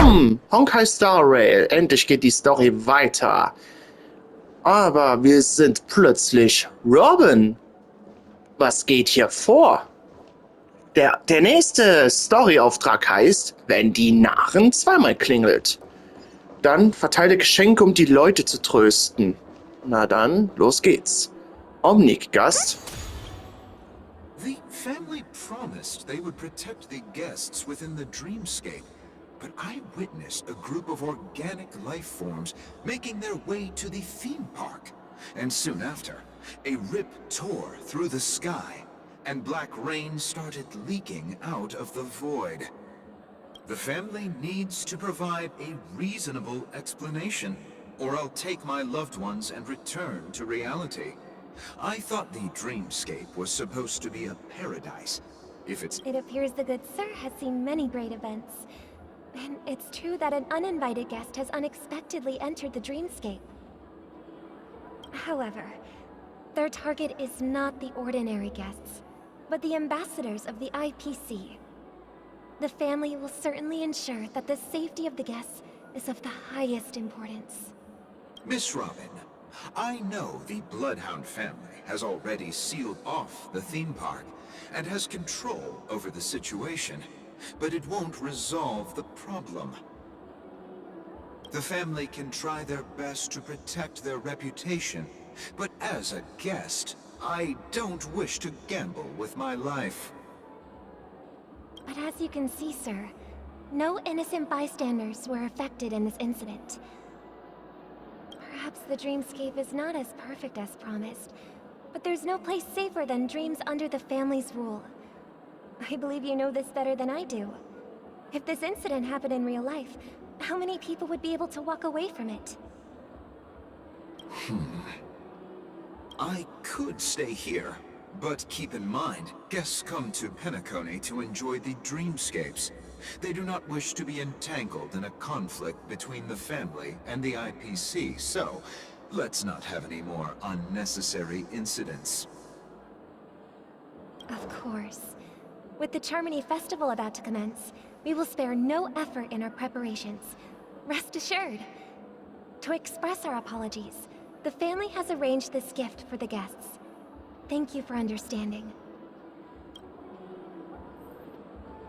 Honkai Star Rail. Endlich geht die Story weiter. Aber wir sind plötzlich Robin. Was geht hier vor? Der nächste Storyauftrag heißt, wenn die Narren zweimal klingelt. Dann verteile Geschenke, um die Leute zu trösten. Na dann, los geht's. Omnic-Gast. The family promised they would protect the guests within the dreamscape, but I witnessed a group of organic life forms making their way to the theme park. And soon after, a rip tore through the sky, and black rain started leaking out of the void. The family needs to provide a reasonable explanation, or I'll take my loved ones and return to reality. I thought the dreamscape was supposed to be a paradise. It appears the good sir has seen many great events. And it's true that an uninvited guest has unexpectedly entered the dreamscape. However, their target is not the ordinary guests, but the ambassadors of the IPC. The family will certainly ensure that the safety of the guests is of the highest importance. Miss Robin, I know the Bloodhound family has already sealed off the theme park and has control over the situation, but it won't resolve the problem. The family can try their best to protect their reputation, but as a guest, I don't wish to gamble with my life. But as you can see, sir, no innocent bystanders were affected in this incident. Perhaps the dreamscape is not as perfect as promised, but there's no place safer than dreams under the family's rule. I believe you know this better than I do. If this incident happened in real life, how many people would be able to walk away from it? I could stay here, but keep in mind, guests come to Penacony to enjoy the dreamscapes. They do not wish to be entangled in a conflict between the family and the IPC, so let's not have any more unnecessary incidents. Of course. With the Charmony Festival about to commence, we will spare no effort in our preparations. Rest assured. To express our apologies, the family has arranged this gift for the guests. Thank you for understanding.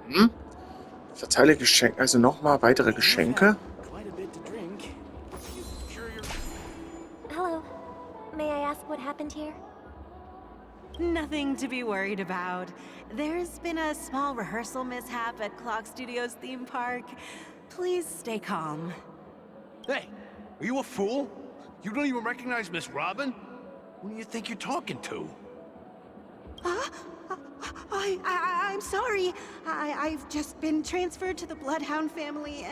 Verteile Geschenke, also nochmal weitere Geschenke. Hello. May I ask what happened here? Nothing to be worried about. There's been a small rehearsal mishap at Clock Studios theme park. Please stay calm. Hey, are you a fool? You don't even recognize Miss Robin? Who do you think you're talking to? I'm sorry. I've just been transferred to the Bloodhound family,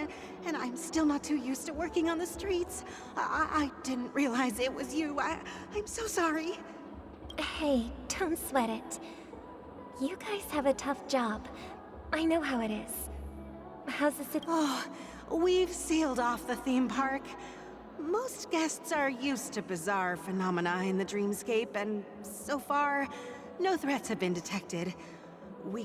and I'm still not too used to working on the streets. I didn't realize it was you. I'm so sorry. Hey, don't sweat it. You guys have a tough job. I know how it is. How's the situation? Oh, we've sealed off the theme park. Most guests are used to bizarre phenomena in the dreamscape, and so far, no threats have been detected.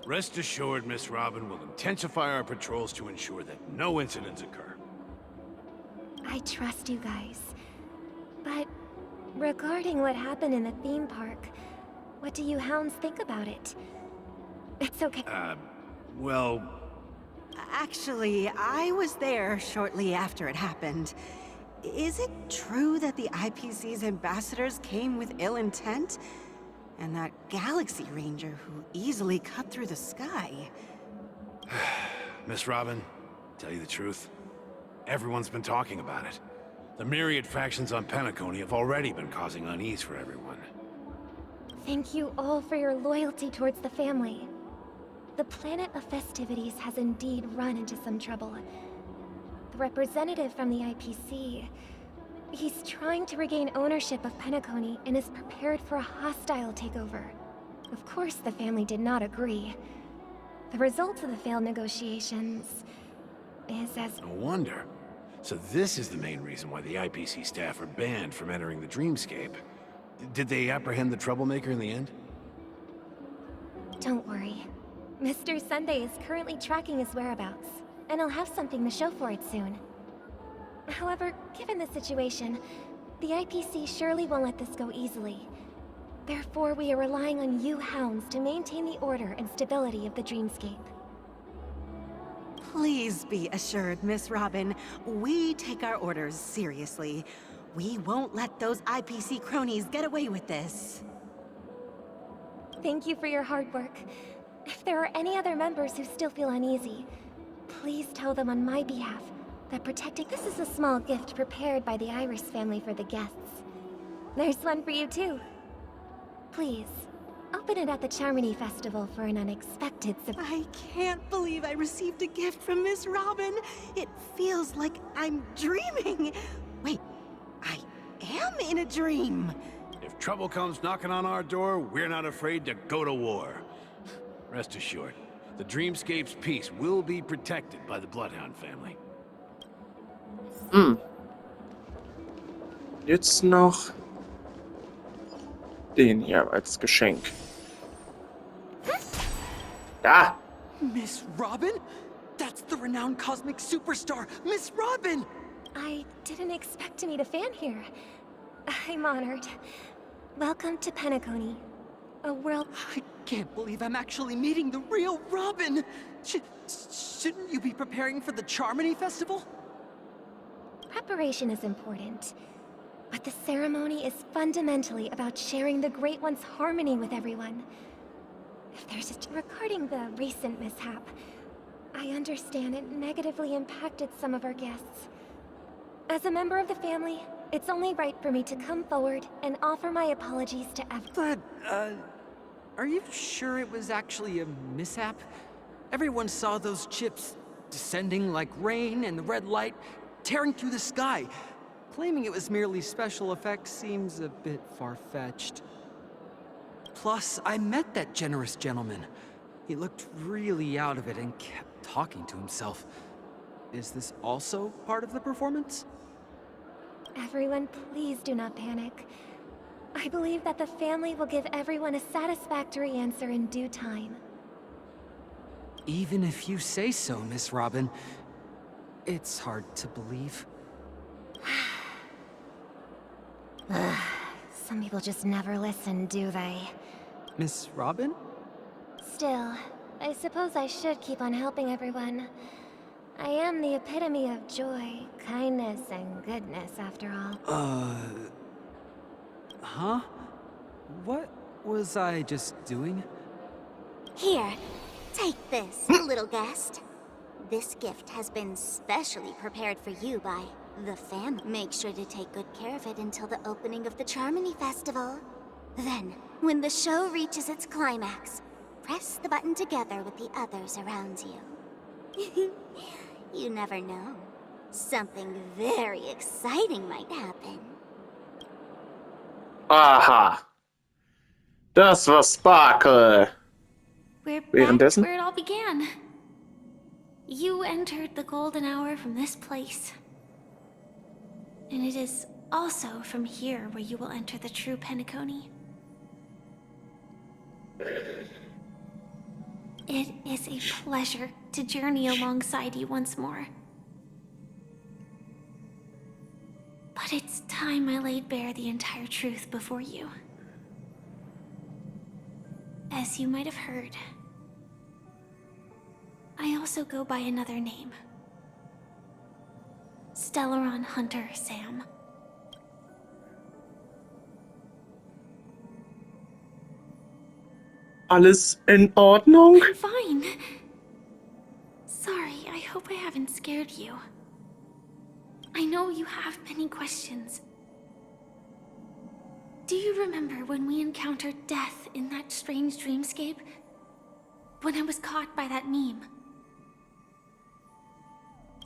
Rest assured, Miss Robin will intensify our patrols to ensure that no incidents occur. I trust you guys. But regarding what happened in the theme park, what do you hounds think about it? It's okay. Well... Actually, I was there shortly after it happened. Is it true that the IPC's ambassadors came with ill intent? And that Galaxy Ranger who easily cut through the sky? Miss Robin, tell you the truth, everyone's been talking about it. The myriad factions on Penacony have already been causing unease for everyone. Thank you all for your loyalty towards the family. The planet of festivities has indeed run into some trouble. The representative from the IPC... he's trying to regain ownership of Penacony and is prepared for a hostile takeover. Of course, the family did not agree. The result of the failed negotiations is as... No wonder. So this is the main reason why the IPC staff are banned from entering the dreamscape. Did they apprehend the troublemaker in the end? Don't worry. Mr. Sunday is currently tracking his whereabouts. and I'll have something to show for it soon. However, given the situation, the IPC surely won't let this go easily. Therefore, we are relying on you hounds to maintain the order and stability of the dreamscape. Please be assured, Miss Robin, we take our orders seriously. We won't let those IPC cronies get away with this. Thank you for your hard work. If there are any other members who still feel uneasy, please tell them on my behalf that protecting— This is a small gift prepared by the Iris family for the guests. There's one for you too. Please, open it at the Charmony Festival for an unexpected surprise. I can't believe I received a gift from Miss Robin. It feels like I'm dreaming. Wait, I am in a dream. If trouble comes knocking on our door, we're not afraid to go to war. Rest assured, the Dreamscape's peace will be protected by the Bloodhound family. Jetzt noch den hier als Geschenk. Da! Miss Robin? That's the renowned cosmic superstar, Miss Robin! I didn't expect to meet a fan here. I'm honored. Welcome to Penacony, a world— I can't believe I'm actually meeting the real Robin! Shouldn't you be preparing for the Charmony Festival? Preparation is important, but the ceremony is fundamentally about sharing the Great One's harmony with everyone. If there's regarding the recent mishap, I understand it negatively impacted some of our guests. As a member of the family, it's only right for me to come forward and offer my apologies to everyone. But, are you sure it was actually a mishap? Everyone saw those chips descending like rain and the red light tearing through the sky. Claiming it was merely special effects seems a bit far-fetched. Plus, I met that generous gentleman. He looked really out of it and kept talking to himself. Is this also part of the performance? Everyone, please do not panic. I believe that the family will give everyone a satisfactory answer in due time. Even if you say so, Miss Robin, it's hard to believe. Some people just never listen, do they? Miss Robin? Still, I suppose I should keep on helping everyone. I am the epitome of joy, kindness, and goodness, after all. Huh? What was I just doing? Here, take this, little guest. This gift has been specially prepared for you by the family. Make sure to take good care of it until the opening of the Charmony Festival. Then, when the show reaches its climax, press the button together with the others around you. You never know. Something very exciting might happen. Aha! Das war Sparkle! We're back Währenddessen? where it all began. You entered the golden hour from this place. And it is also from here where you will enter the true Penacony. It is a pleasure to journey alongside you once more. But it's time I laid bare the entire truth before you. As you might have heard, I also go by another name. Stellaron Hunter Sam. Alles in Ordnung? I'm fine. Sorry, I hope I haven't scared you. I know you have many questions. Do you remember when we encountered death in that strange dreamscape? When I was caught by that meme?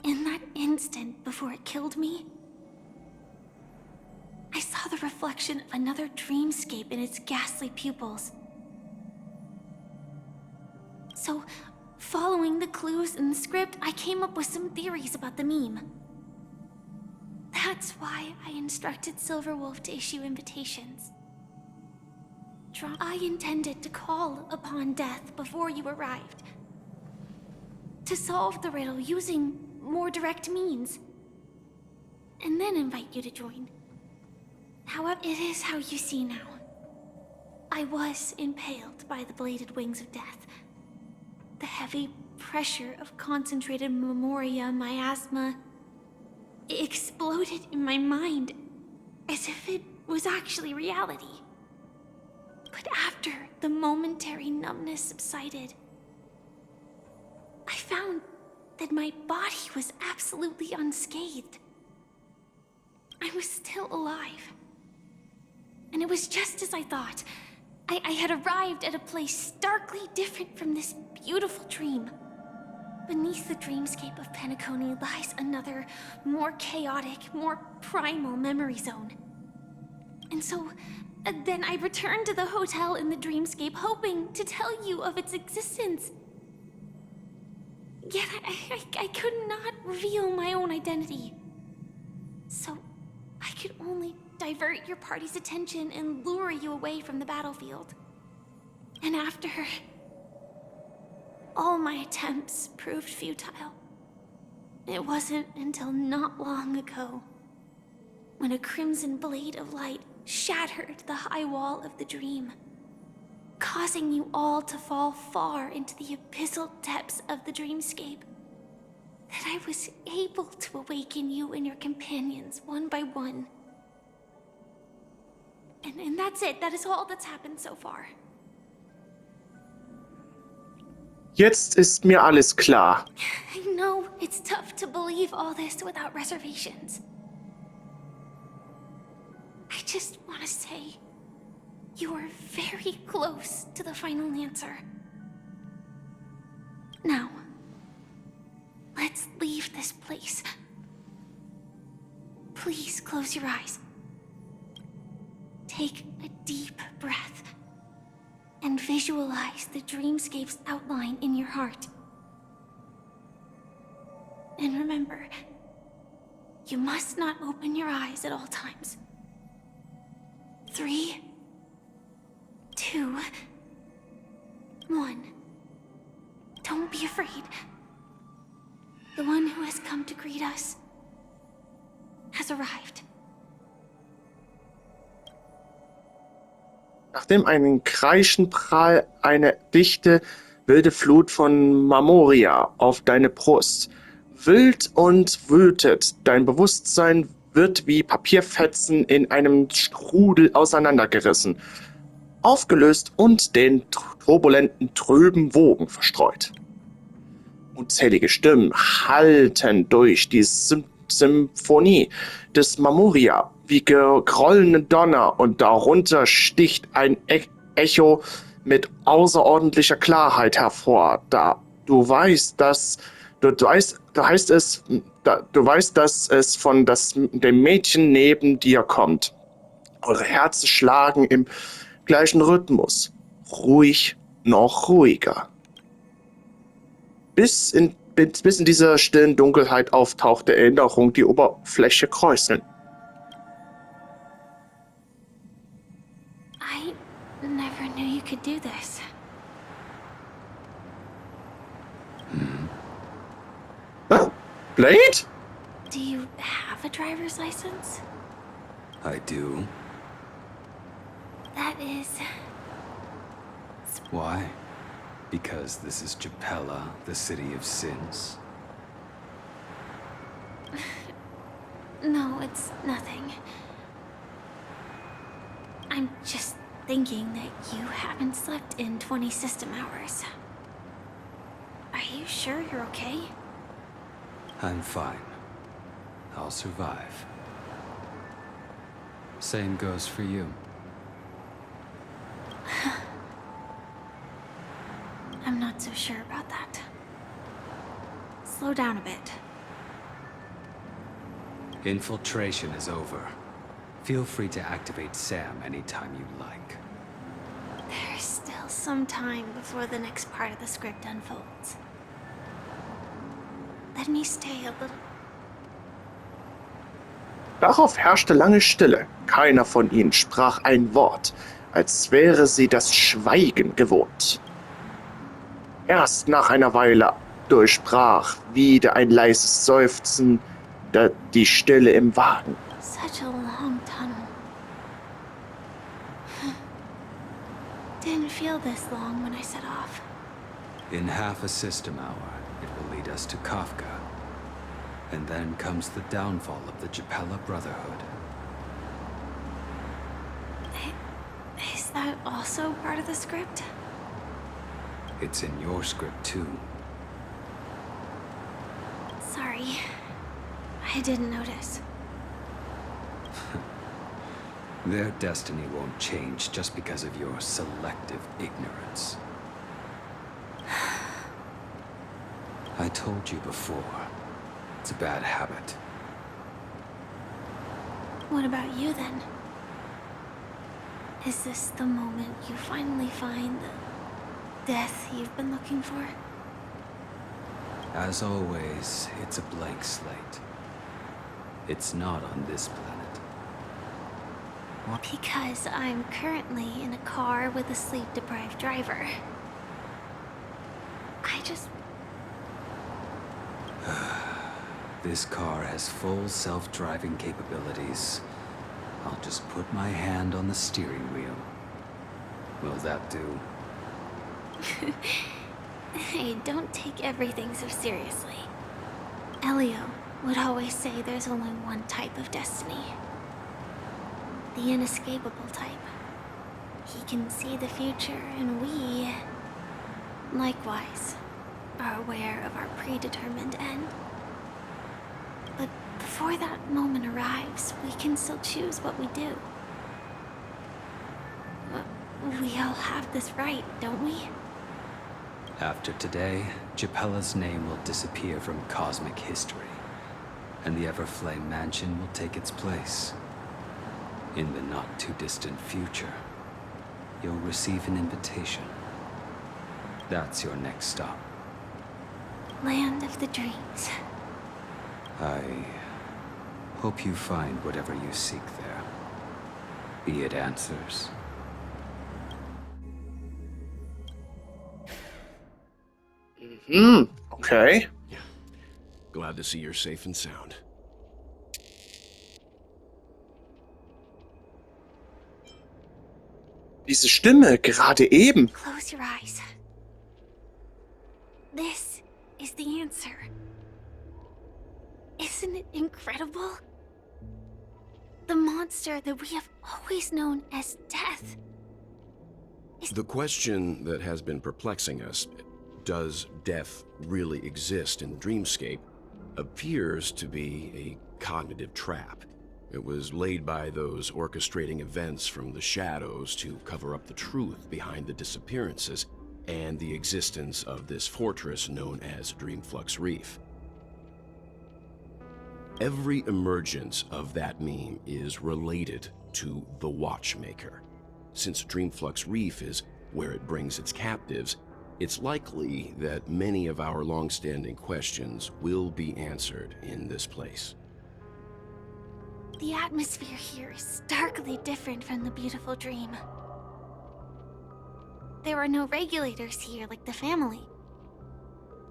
In that instant before it killed me, I saw the reflection of another dreamscape in its ghastly pupils. So, following the clues in the script, I came up with some theories about the meme. That's why I instructed Silverwolf to issue invitations. I intended to call upon death before you arrived. to solve the riddle using more direct means, and then invite you to join. However, it is how you see now. I was impaled by the bladed wings of death. The heavy pressure of concentrated memoria miasma exploded in my mind as if it was actually reality. But after the momentary numbness subsided, I found that my body was absolutely unscathed. I was still alive. And it was just as I thought. I had arrived at a place starkly different from this beautiful dream. Beneath the dreamscape of Penacony lies another, more chaotic, more primal memory zone. And so, then I returned to the hotel in the dreamscape, hoping to tell you of its existence. Yet I could not reveal my own identity. So, I could only divert your party's attention and lure you away from the battlefield. And after all my attempts proved futile, it wasn't until not long ago when a crimson blade of light shattered the high wall of the dream, causing you all to fall far into the abyssal depths of the dreamscape, that I was able to awaken you and your companions one by one. And that's it. That is all that's happened so far. Jetzt ist mir alles klar. I know it's tough to believe all this without reservations. I just want to say, you are very close to the final answer. Now, let's leave this place. Please close your eyes. Take a deep breath and visualize the dreamscape's outline in your heart. And remember, you must not open your eyes at all times. 3, 2, 1. Don't be afraid. The one who has come to greet us has arrived. Nachdem ein Kreichenprall eine dichte, wilde Flut von Memoria auf deine Brust wild und wütet, dein Bewusstsein wird wie Papierfetzen in einem Strudel auseinandergerissen, aufgelöst und den turbulenten, trüben Wogen verstreut. Unzählige Stimmen halten durch die Symphonie des Memoria wie grollende Donner, und darunter sticht ein Echo mit außerordentlicher Klarheit hervor. Du weißt, dass es von dem Mädchen neben dir kommt. Eure Herzen schlagen im gleichen Rhythmus. Ruhig, noch ruhiger. Bis in dieser stillen Dunkelheit auftaucht der Erinnerung die Oberfläche kräuseln. I never knew you could do this. Blade? Do you have a driver's license? I do. That is... Why? Because this is Japella, the city of sins. No, it's nothing. I'm just thinking that you haven't slept in 20 system hours. Are you sure you're okay? I'm fine. I'll survive. Same goes for you. I'm not so sure about that. Slow down a bit. Infiltration is over. Feel free to activate Sam anytime you like. There's still some time before the next part of the script unfolds. Let me stay a little... Darauf herrschte lange Stille. Keiner von ihnen sprach ein Wort, als wäre sie das Schweigen gewohnt. Erst nach einer Weile durchbrach wieder ein leises Seufzen, die Stille im Wagen. Such a long tunnel. Didn't feel this long when I set off. In half a system hour, it will lead us to Kafka. And then comes the downfall of the Japella Brotherhood. Is that also part of the script? It's in your script too. Sorry. I didn't notice. Their destiny won't change just because of your selective ignorance. I told you before, it's a bad habit. What about you then? Is this the moment you finally find the death you've been looking for? As always, it's a blank slate. It's not on this planet. Because I'm currently in a car with a sleep-deprived driver. I just... This car has full self-driving capabilities. I'll just put my hand on the steering wheel. Will that do? Hey, don't take everything so seriously. Elio would always say there's only one type of destiny. The inescapable type. He can see the future, and we, likewise, are aware of our predetermined end. But before that moment arrives, we can still choose what we do. We all have this right, don't we? After today, Japella's name will disappear from cosmic history, and the Everflame Mansion will take its place. In the not-too-distant future, you'll receive an invitation. That's your next stop. Land of the Dreams. I hope you find whatever you seek there. Be it answers. Okay. Yeah. Glad to see you're safe and sound. Diese Stimme, gerade eben. Close your eyes. This is the answer. Isn't it incredible? The monster that we have always known as Death. The question that has been perplexing us, does death really exist in the dreamscape, appears to be a cognitive trap. It was laid by those orchestrating events from the shadows to cover up the truth behind the disappearances and the existence of this fortress known as Dreamflux Reef. Every emergence of that meme is related to the Watchmaker. Since Dreamflux Reef is where it brings its captives, it's likely that many of our long-standing questions will be answered in this place. The atmosphere here is starkly different from the beautiful dream. There are no regulators here like the family.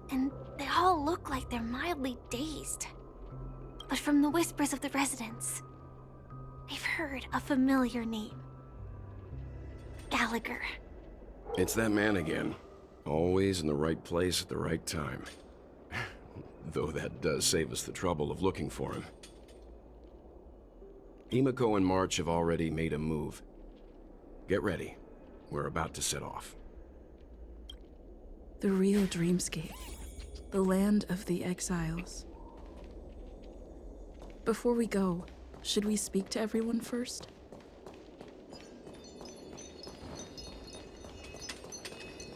And they all look like they're mildly dazed. But from the whispers of the residents, I've heard a familiar name. Gallagher. It's that man again. Always in the right place at the right time. Though that does save us the trouble of looking for him. Emiko and March have already made a move. Get ready. We're about to set off. The real dreamscape. The land of the exiles. Before we go, should we speak to everyone first?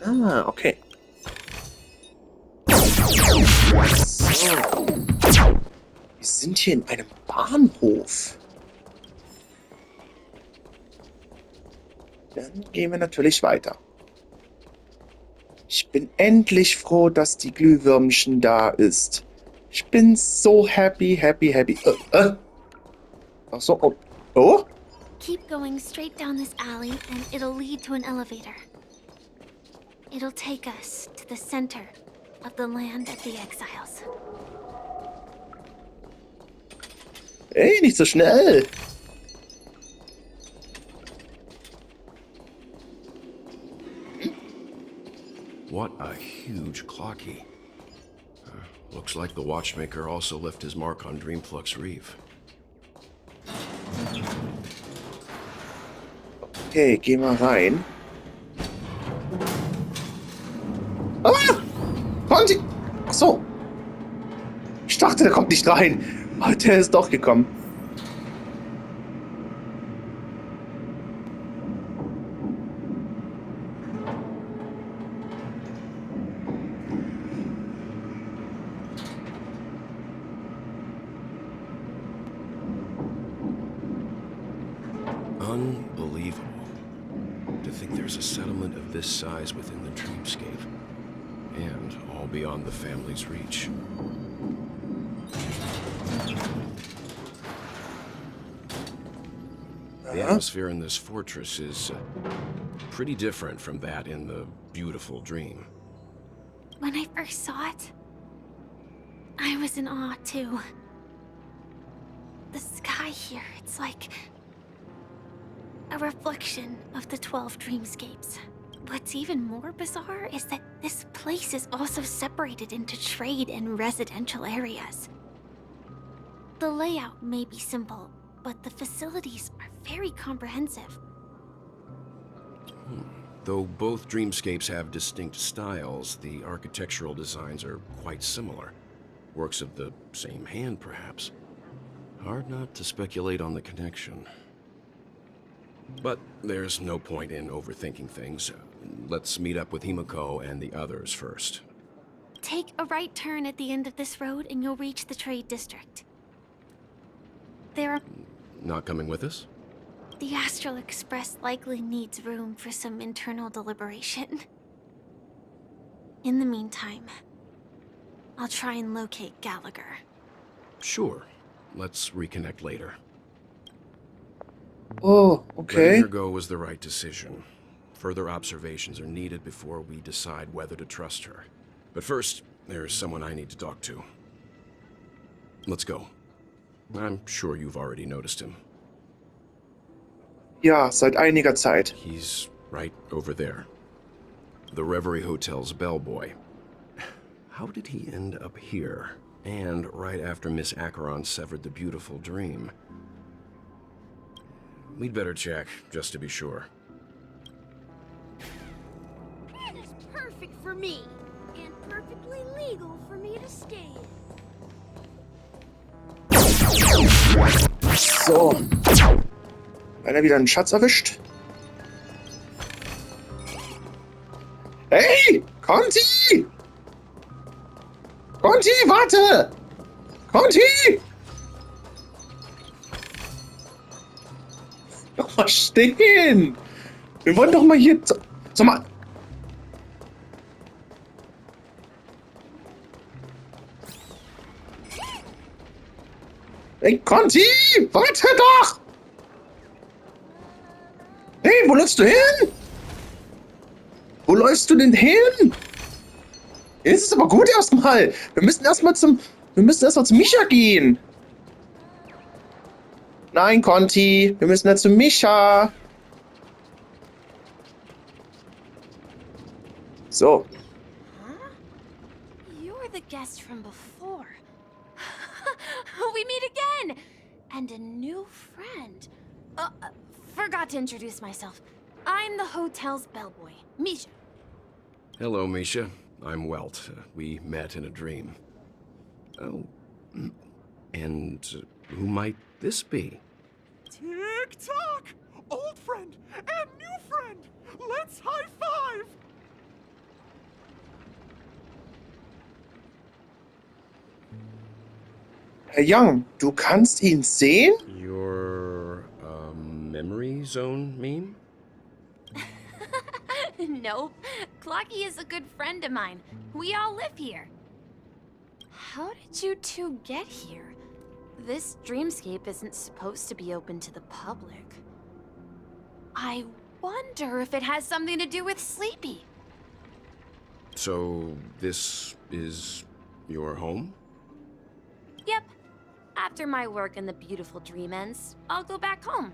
Ah, okay. So. Wir sind hier in einem Bahnhof. Dann gehen wir natürlich weiter. Ich bin endlich froh, dass die Glühwürmchen da ist. Ich bin so happy. Ach so, oh. Oh? Keep going straight down this alley and it'll lead to an elevator. It'll take us to the center of the land of the exiles. Ey, nicht so schnell. What a huge clocky. Looks like the watchmaker also left his mark on Dreamflux Reef. Okay, geh mal rein. Ah! Conti! Ach so. Ich dachte, der kommt nicht rein. Aber der ist doch gekommen. Unbelievable. To think there's a settlement of this size within the dreamscape. And all beyond the family's reach. The atmosphere in this fortress is pretty different from that in the beautiful dream. When I first saw it, I was in awe too. The sky here, it's like a reflection of the 12 dreamscapes. What's even more bizarre is that this place is also separated into trade and residential areas. The layout may be simple, but the facilities are very comprehensive. Though both dreamscapes have distinct styles, the architectural designs are quite similar. Works of the same hand, perhaps. Hard not to speculate on the connection. But there's no point in overthinking things. Let's meet up with Himiko and the others first. Take a right turn at the end of this road and you'll reach the trade district. There are... Not coming with us? The Astral Express likely needs room for some internal deliberation. In the meantime, I'll try and locate Gallagher. Sure. Let's reconnect later. Oh, okay. Letting her go was the right decision. Further observations are needed before we decide whether to trust her. But first, there's someone I need to talk to. Let's go. I'm sure you've already noticed him. Ja, seit einiger Zeit. He's right over there. The Reverie Hotel's bellboy. How did he end up here? And right after Miss Acheron severed the beautiful dream. We'd better check, just to be sure. That is perfect for me, and perfectly legal for me to stay in. So. Einer wieder einen Schatz erwischt. Hey! Conti! Conti, warte! Conti! Doch mal stehen! Wir wollen doch mal hier... Sag mal... Hey, Conti! Warte doch! Hey, wo läufst du hin? Wo läufst du denn hin? Jetzt ist aber gut erstmal. Wir müssen erstmal zu Micha gehen. Nein, Conti, wir müssen jetzt zu Micha. So. Huh? You're the guest from before. We meet again! And a new friend. Forgot to introduce myself. I'm the hotel's bellboy, Misha. Hello, Misha. I'm Welt. We met in a dream. Oh. And who might this be? Tick-tock! Old friend and new friend! Let's high-five! Herr Young, du kannst ihn sehen? Your, memory zone meme? Nope. Clocky is a good friend of mine. We all live here. How did you two get here? This dreamscape isn't supposed to be open to the public. I wonder if it has something to do with Sleepy. So, this is your home? Yep. After my work in the beautiful dream ends, I'll go back home.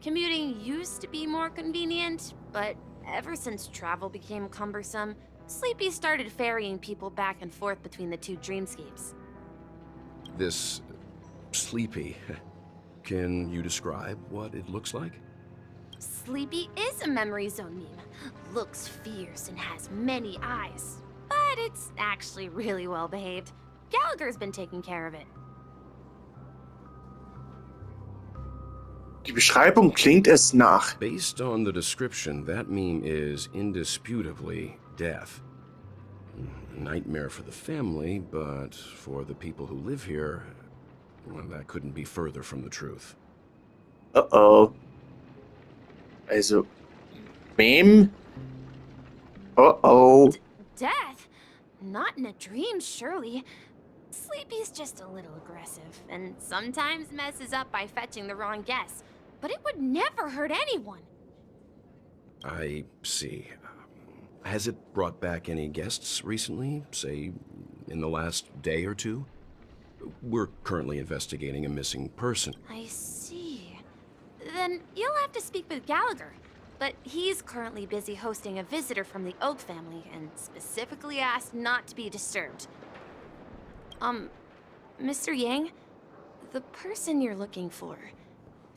Commuting used to be more convenient, but ever since travel became cumbersome, Sleepy started ferrying people back and forth between the two dreamscapes. This Sleepy, can you describe what it looks like? Sleepy is a memory zone meme. Looks fierce and has many eyes. But it's actually really well behaved. Gallagher's been taking care of it. Die Beschreibung klingt es nach. Based on the description, that meme is indisputably death. A nightmare for the family, but for the people who live here, well, that couldn't be further from the truth. Oh. Also, Meme? Oh. Death? Not in a dream, surely. Sleepy's just a little aggressive, and sometimes messes up by fetching the wrong guess. But it would never hurt anyone. I see. Has it brought back any guests recently? Say, in the last day or two? We're currently investigating a missing person. I see. Then you'll have to speak with Gallagher. But he's currently busy hosting a visitor from the Oak family and specifically asked not to be disturbed. Mr. Yang? The person you're looking for,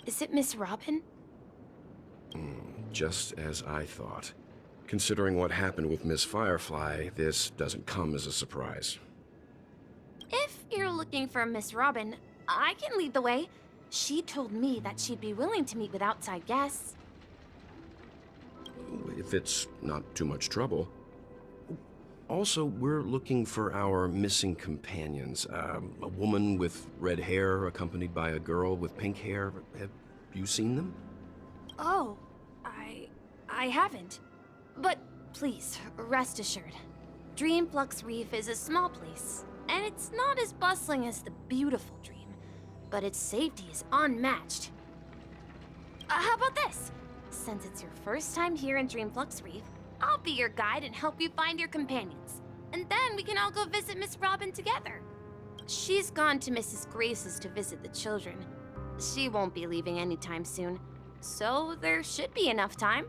is it Miss Robin? Just as I thought. Considering what happened with Miss Firefly, this doesn't come as a surprise. If you're looking for Miss Robin, I can lead the way. She told me that she'd be willing to meet with outside guests. If it's not too much trouble. Also, we're looking for our missing companions. A woman with red hair accompanied by a girl with pink hair. Have you seen them? Oh, I haven't. But please, rest assured. Dreamflux Reef is a small place, and it's not as bustling as the beautiful Dream, but its safety is unmatched. How about this? Since it's your first time here in Dreamflux Reef, I'll be your guide and help you find your companions. And then we can all go visit Miss Robin together. She's gone to Mrs. Grace's to visit the children. She won't be leaving anytime soon, so there should be enough time.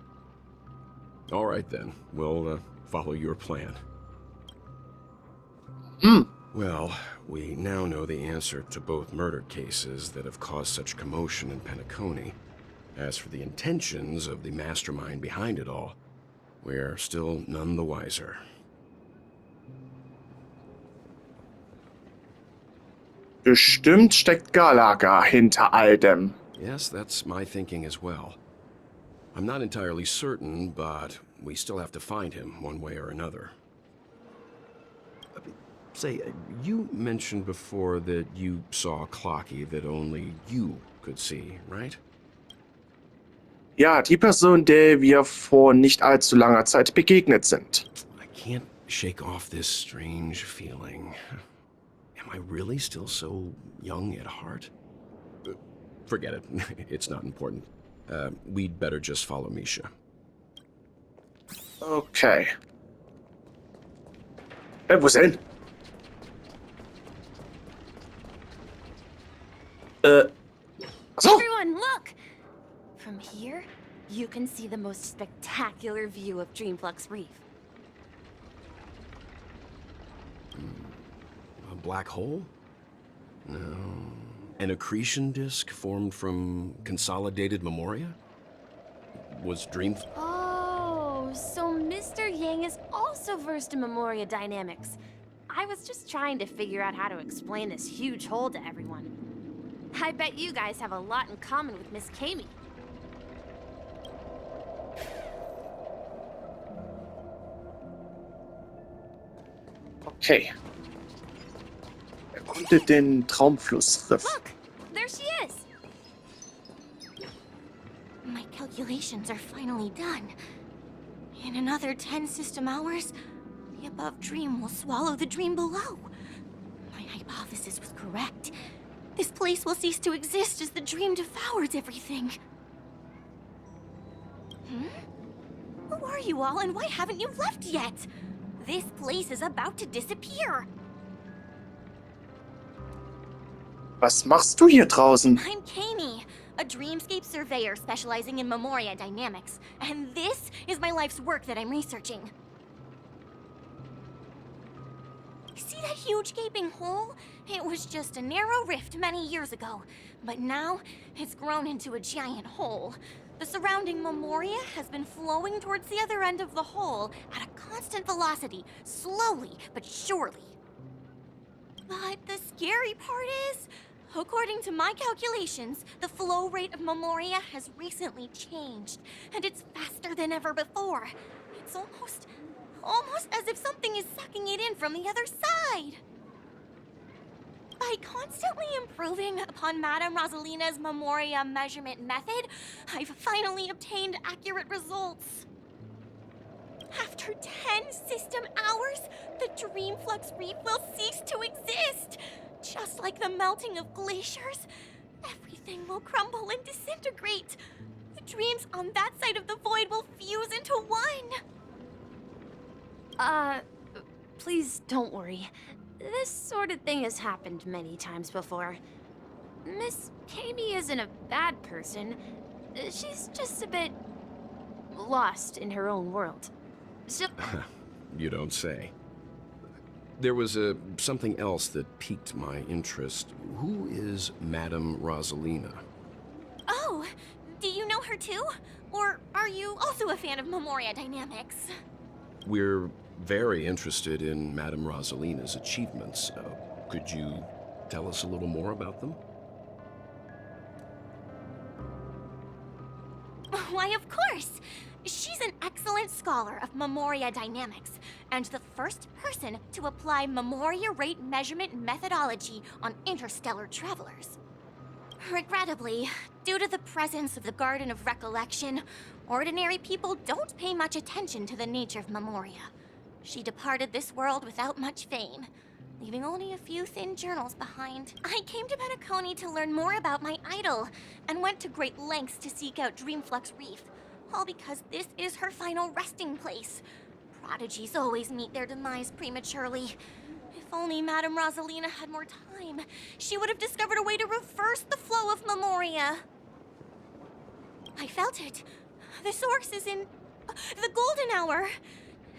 All right then, we'll follow your plan. Well, we now know the answer to both murder cases that have caused such commotion in Penacony. As for the intentions of the mastermind behind it all, we're still none the wiser. Bestimmt steckt Gallagher hinter all dem. Yes, that's my thinking as well. I'm not entirely certain, but we still have to find him one way or another. Say, you mentioned before that you saw Clocky that only you could see, right? Ja, die Person, der wir vor nicht allzu langer Zeit begegnet sind. I can't shake off this strange feeling. Am I really still so young at heart? Forget it. It's not important. We'd better just follow Misha. Okay. Wo ist er hin? So. Everyone, look! From here, you can see the most spectacular view of Dreamflux Reef. A black hole? No. An accretion disk formed from consolidated memoria? Was Dream... Oh, so Mr. Yang is also versed in memoria dynamics. I was just trying to figure out how to explain this huge hole to everyone. I bet you guys have a lot in common with Miss Kami. Okay. Erkundet den Traumflussriff. Look, there she is. My calculations are finally done. In another 10 system hours, the above dream will swallow the dream below. My hypothesis was correct. This place will cease to exist as the dream devours everything. Who are you all, and why haven't you left yet? This place is about to disappear. Was machst du hier draußen? I'm Kami, a dreamscape surveyor specializing in Memoria dynamics, and this is my life's work that I'm researching. See that huge gaping hole? It was just a narrow rift many years ago, but now it's grown into a giant hole. The surrounding Memoria has been flowing towards the other end of the hole at a constant velocity, slowly but surely. But the scary part is, according to my calculations, the flow rate of Memoria has recently changed, and it's faster than ever before. It's almost as if something is sucking it in from the other side. By constantly improving upon Madame Rosalina's Memoria measurement method, I've finally obtained accurate results. After 10 system hours, the Dreamflux Reef will cease to exist. Just like the melting of glaciers, everything will crumble and disintegrate. The dreams on that side of the void will fuse into one. Please don't worry. This sort of thing has happened many times before. Miss Kami isn't a bad person. She's just a bit lost in her own world. You don't say. There was something else that piqued my interest. Who is Madame Rosalina? Oh, do you know her too? Or are you also a fan of Memoria dynamics? We're very interested in Madame Rosalina's achievements. Could you tell us a little more about them? Why, of course! She's an excellent scholar of Memoria dynamics, and the first person to apply Memoria rate measurement methodology on interstellar travelers. Regrettably, due to the presence of the Garden of Recollection, ordinary people don't pay much attention to the nature of Memoria. She departed this world without much fame, leaving only a few thin journals behind. I came to Penacony to learn more about my idol, and went to great lengths to seek out Dreamflux Reef, all because this is her final resting place. Prodigies always meet their demise prematurely. If only Madame Rosalina had more time, she would have discovered a way to reverse the flow of Memoria. I felt it. The source is in the golden hour.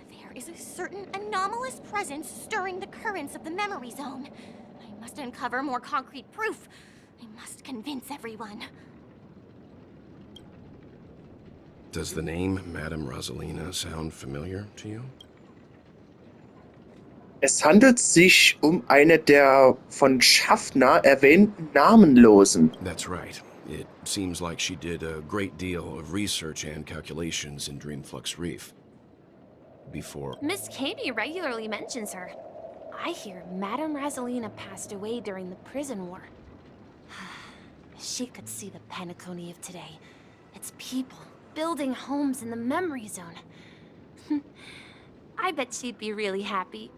There is a certain anomalous presence stirring the currents of the memory zone. I must uncover more concrete proof. I must convince everyone. Does the name Madame Rosalina sound familiar to you? Es handelt sich eine der von Schaffner erwähnten Namenlosen. That's right. It seems like she did a great deal of research and calculations in Dreamflux Reef. Before... Miss Kami regularly mentions her. I hear Madame Rosalina passed away during the prison war. She could see the Penacony of today. Its people building homes in the memory zone. I bet she'd be really happy.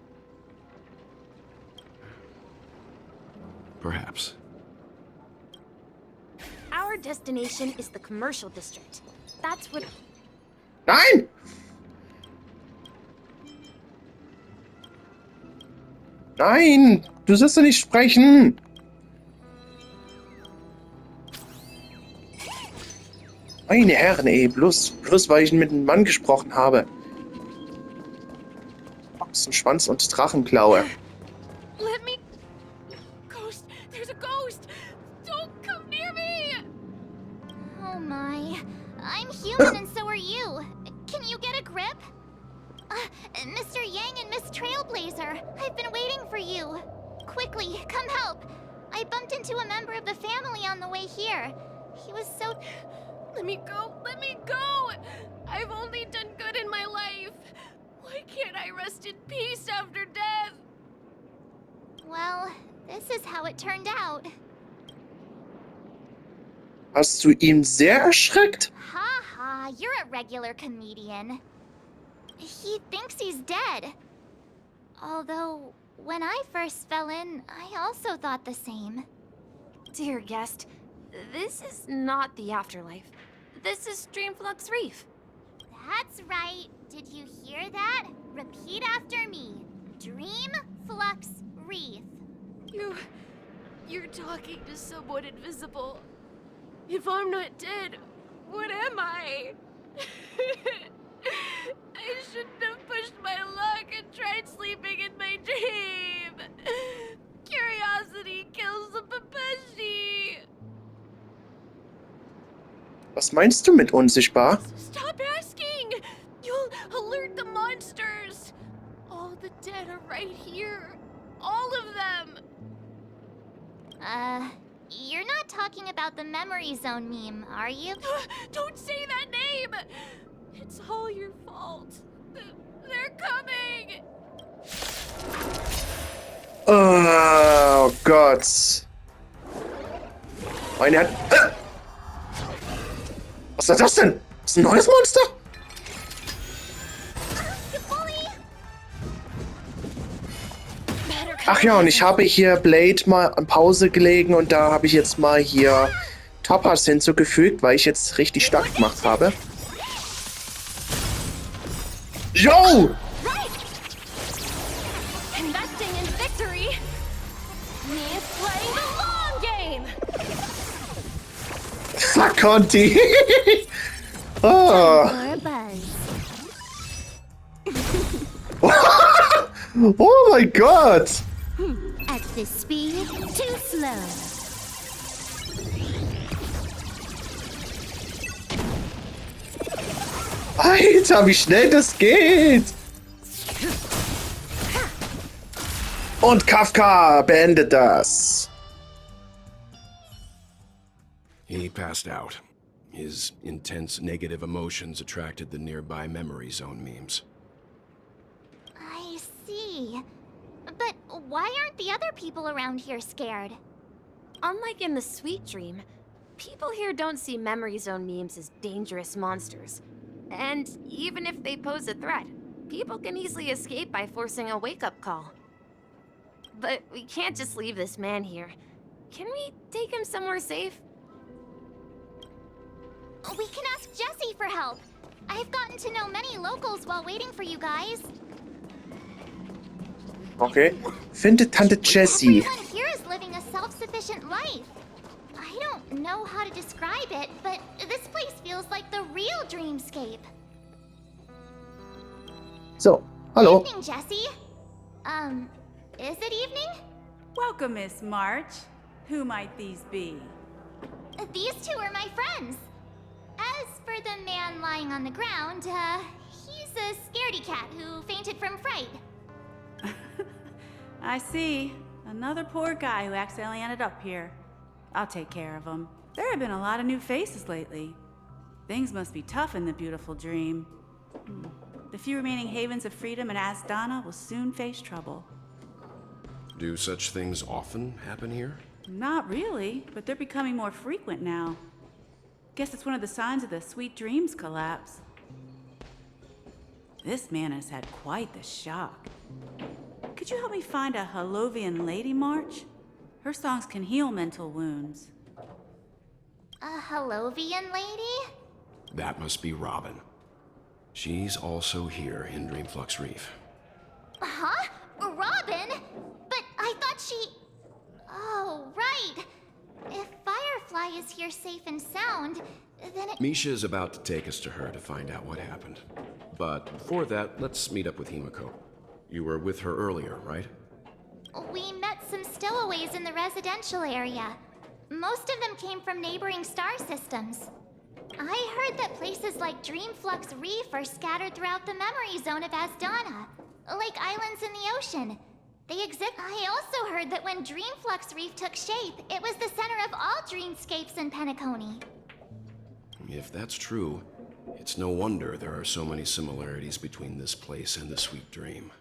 Perhaps. Our destination is the commercial district. That's what... Nein! Nein! Du sollst doch nicht sprechen! Meine Herren, ey, bloß weil ich mit einem Mann gesprochen habe. Ochsenschwanz und Drachenklaue. Let me... Ghost! There's a ghost! Don't come near me! Oh my. I'm human and so are you. Can you get a grip? Mr. Yang and Miss Trailblazer, I've been waiting for you. Quickly, come help. I bumped into a member of the family on the way here. He was so... Let me go! Let me go! I've only done good in my life. Why can't I rest in peace after death? Well, this is how it turned out. Hast du ihn sehr erschreckt? Ha ha, you're a regular comedian. He thinks he's dead. Although, when I first fell in, I also thought the same. Dear guest, this is not the afterlife. This is Dreamflux Reef. That's right. Did you hear that? Repeat after me. Dream Flux Reef. You're talking to someone invisible. If I'm not dead, what am I? I shouldn't have pushed my luck and tried sleeping in my dream. Curiosity kills the Papashi. Was meinst du mit unsichtbar? Stop asking! You'll alert the monsters! All the dead are right here. All of them! You're not talking about the Memory Zone meme, are you? Don't say that name! It's all your fault. They're coming! Oh Gott. Meine Hand. Was ist das denn? Ist ein neues Monster? Ach ja, und ich habe hier Blade mal an Pause gelegen und da habe ich jetzt mal hier Topaz hinzugefügt, weil ich jetzt richtig stark gemacht habe. Yo! Investing in victory means playing the long game. Fuck, Conti! Oh. Oh my God! At this speed, too slow. Alter, wie schnell das geht! Und Kafka beendet das. He passed out. His intense negative emotions attracted the nearby memory zone memes. I see. But why aren't the other people around here scared? Unlike in the Sweet Dream, people here don't see Memory Zone memes as dangerous monsters. And even if they pose a threat, people can easily escape by forcing a wake-up call. But we can't just leave this man here. Can we take him somewhere safe? We can ask Jessie for help. I've gotten to know many locals while waiting for you guys. Okay. Finde Tante Jessie. Everyone here is living a self-sufficient life. I don't know how to describe it, but this place feels like the real dreamscape. So, hallo. Evening, Jessie. Is it evening? Welcome, Miss March. Who might these be? These two are my friends. As for the man lying on the ground, he's a scaredy cat who fainted from fright. I see. Another poor guy who accidentally ended up here. I'll take care of him. There have been a lot of new faces lately. Things must be tough in the beautiful dream. The few remaining havens of freedom in Asdana will soon face trouble. Do such things often happen here? Not really, but they're becoming more frequent now. Guess it's one of the signs of the Sweet Dreams collapse. This man has had quite the shock. Could you help me find a Halovian lady, March? Her songs can heal mental wounds. A Halovian lady? That must be Robin. She's also here in Dreamflux Reef. Huh? Robin? But I thought she... Oh, right. If Firefly is here safe and sound, then it... Misha is about to take us to her to find out what happened. But before that, let's meet up with Himiko. You were with her earlier, right? We met some stowaways in the residential area. Most of them came from neighboring star systems. I heard that places like Dreamflux Reef are scattered throughout the memory zone of Asdana, like islands in the ocean. They exist. I also heard that when Dreamflux Reef took shape, it was the center of all dreamscapes in Penacony. If that's true, it's no wonder there are so many similarities between this place and the Sweet Dream.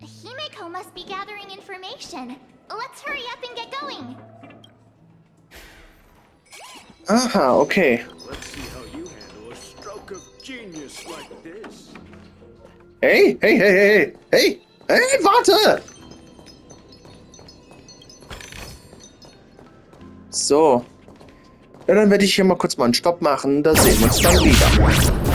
Himiko must be gathering information. Let's hurry up and get going. Aha, okay. Let's see how you handle a stroke of genius like this. Hey, hey, hey, hey, hey, hey, warte! So. Ja, dann werde ich hier mal kurz mal einen Stopp machen. Da sehen wir uns dann wieder.